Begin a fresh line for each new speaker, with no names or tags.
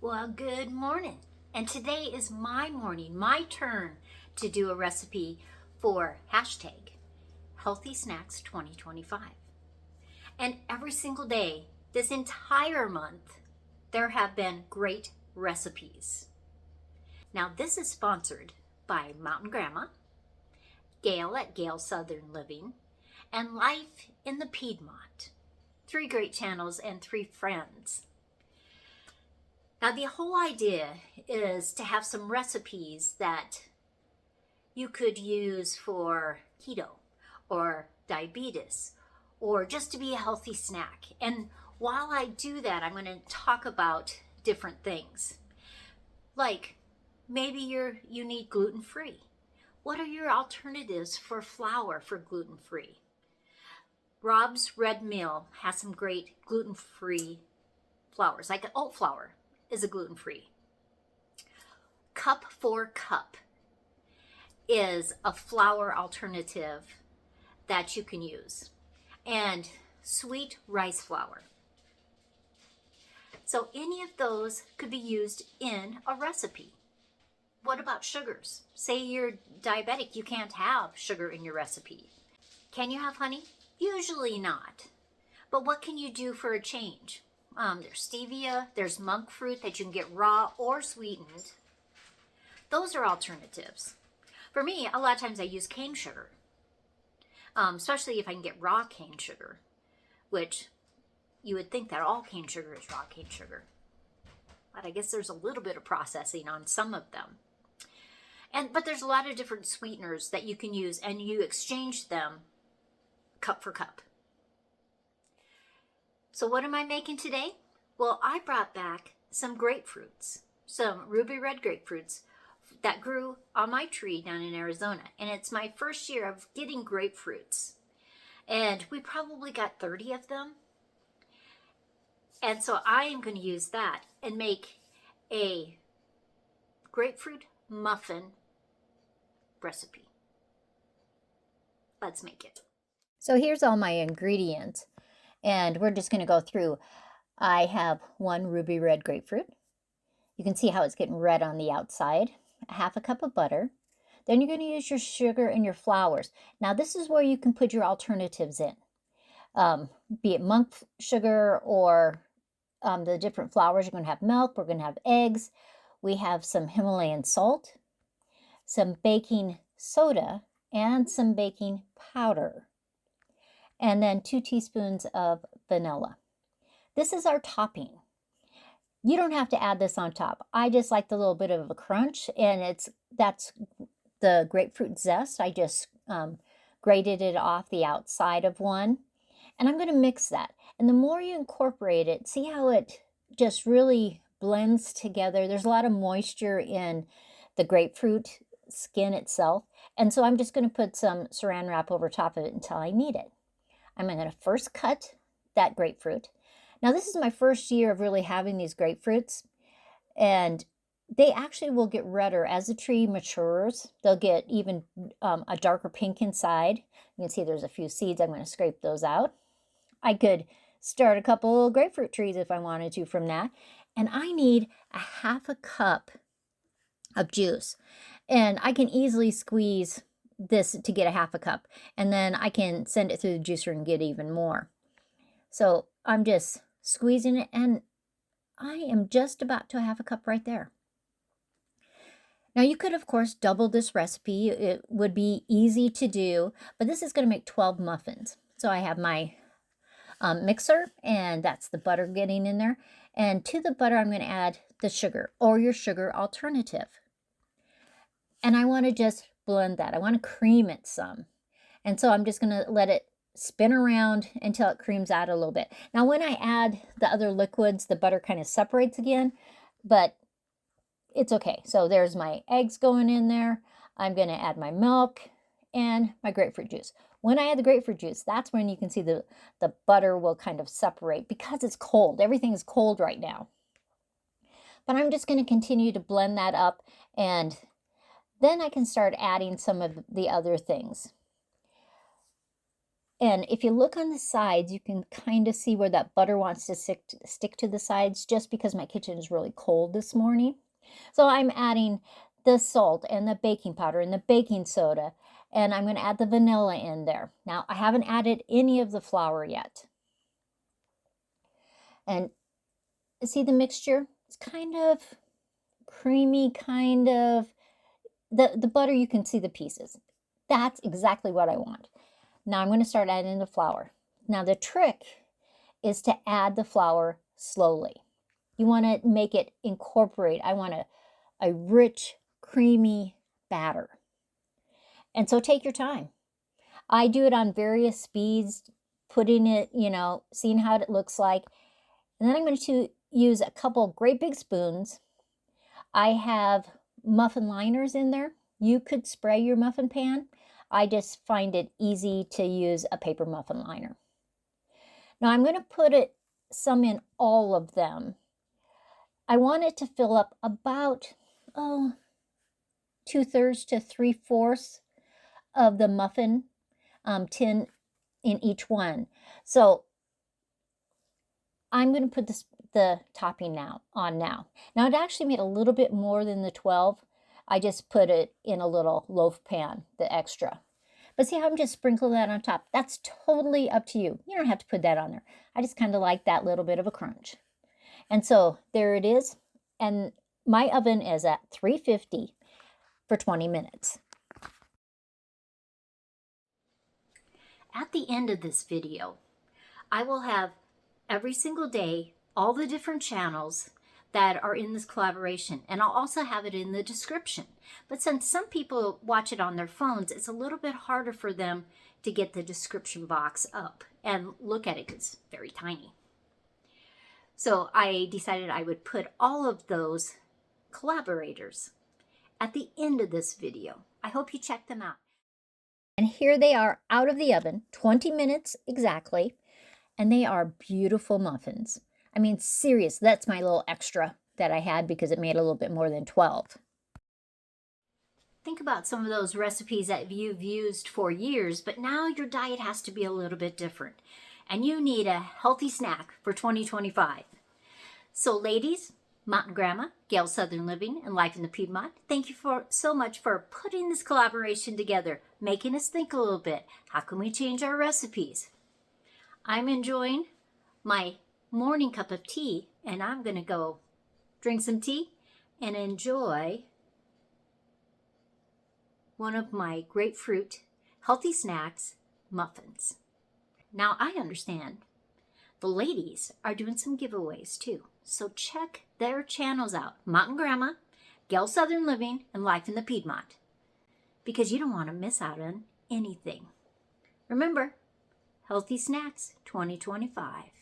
Well, good morning. And today is my morning, my turn to do a recipe for hashtag Healthy Snacks 2025. And every single day, this entire month, there have been great recipes. Now, this is sponsored by Mountain Grandma, Gail at Gail Southern Living, and Life in the Piedmont. 3 great channels and 3 friends. Now, the whole idea is to have some recipes that you could use for keto or diabetes or just to be a healthy snack. And while I do that, I'm going to talk about different things. Like maybe you need gluten-free. What are your alternatives for flour for gluten-free? Rob's Red Mill has some great gluten-free flours, like oat flour is a gluten-free. Cup for Cup is a flour alternative that you can use. And sweet rice flour. So any of those could be used in a recipe. What about sugars? Say you're diabetic, you can't have sugar in your recipe. Can you have honey? Usually not. But what can you do for a change? There's stevia, there's monk fruit that you can get raw or sweetened. Those are alternatives. For me, a lot of times I use cane sugar, especially if I can get raw cane sugar, which you would think that all cane sugar is raw cane sugar. But I guess there's a little bit of processing on some of them. But there's a lot of different sweeteners that you can use, and you exchange them cup for cup. So what am I making today? Well, I brought back some grapefruits, some ruby red grapefruits that grew on my tree down in Arizona. And it's my first year of getting grapefruits. And we probably got 30 of them. And so I am going to use that and make a grapefruit muffin recipe. Let's make it.
So here's all my ingredients, and we're just going to go through. I have 1 ruby red grapefruit. You can see how it's getting red on the outside. 1/2 cup of butter. Then you're going to use your sugar and your flours. Now this is where you can put your alternatives in, be it monk sugar or the different flours. You're going to have milk. We're going to have eggs. We have some Himalayan salt, some baking soda, and some baking powder. And then 2 teaspoons of vanilla. This is our topping. You don't have to add this on top. I just like the little bit of a crunch, and that's the grapefruit zest. I just grated it off the outside of one, and I'm going to mix that. And the more you incorporate it, see how it just really blends together. There's a lot of moisture in the grapefruit skin itself, and so I'm just going to put some saran wrap over top of it until I need it. I'm going to first cut that grapefruit. Now this is my first year of really having these grapefruits, and they actually will get redder as the tree matures. They'll get even a darker pink inside. You can see there's a few seeds. I'm going to scrape those out. I could start a couple grapefruit trees if I wanted to from that. And I need 1/2 cup of juice. And I can easily squeeze this to get 1/2 cup, and then I can send it through the juicer and get even more. So I'm just squeezing it, and I am just about to 1/2 cup right there. Now you could, of course, double this recipe. It would be easy to do, but this is going to make 12 muffins. So I have my mixer, and that's the butter getting in there. And to the butter, I'm going to add the sugar or your sugar alternative. And I want to just blend that. I want to cream it some. And so I'm just going to let it spin around until it creams out a little bit. Now when I add the other liquids, the butter kind of separates again, but it's okay. So there's my eggs going in there. I'm going to add my milk and my grapefruit juice. When I add the grapefruit juice, that's when you can see the butter will kind of separate because it's cold. Everything is cold right now. But I'm just going to continue to blend that up, and then I can start adding some of the other things. And if you look on the sides, you can kind of see where that butter wants to stick to the sides, just because my kitchen is really cold this morning. So I'm adding the salt and the baking powder and the baking soda, and I'm going to add the vanilla in there. Now, I haven't added any of the flour yet. And see the mixture? It's kind of creamy, kind of, the butter, you can see the pieces. That's exactly what I want. Now I'm going to start adding the flour. Now the trick is to add the flour slowly. You want to make it incorporate. I want a rich, creamy batter. And so take your time. I do it on various speeds, putting it, seeing how it looks like. And then I'm going to use a couple great big spoons. I have muffin liners in there. You could spray your muffin pan. I just find it easy to use a paper muffin liner. Now I'm going to put some in all of them. I want it to fill up about 2/3 to 3/4 of the muffin tin in each one. So I'm going to put the topping on now. Now it actually made a little bit more than the 12. I just put it in a little loaf pan, the extra. But see how I'm just sprinkling that on top? That's totally up to you. You don't have to put that on there. I just kind of like that little bit of a crunch. And so there it is. And my oven is at 350 for 20 minutes.
At the end of this video, I will have every single day all the different channels that are in this collaboration, and I'll also have it in the description. But since some people watch it on their phones, it's a little bit harder for them to get the description box up and look at it because it's very tiny. So I decided I would put all of those collaborators at the end of this video. I hope you check them out.
And here they are out of the oven, 20 minutes exactly, and they are beautiful muffins. I mean, serious, that's my little extra that I had because it made a little bit more than 12.
Think about some of those recipes that you've used for years, but now your diet has to be a little bit different. And you need a healthy snack for 2025. So ladies, Mountain Grandma, Gail Southern Living, and Life in the Piedmont, thank you so much for putting this collaboration together, making us think a little bit. How can we change our recipes? I'm enjoying my morning cup of tea, and I'm going to go drink some tea and enjoy one of my grapefruit healthy snacks muffins. Now I understand the ladies are doing some giveaways too, so check their channels out: Mountain Grandma, Gail Southern Living, and Life in the Piedmont, because you don't want to miss out on anything. Remember, healthy snacks 2025.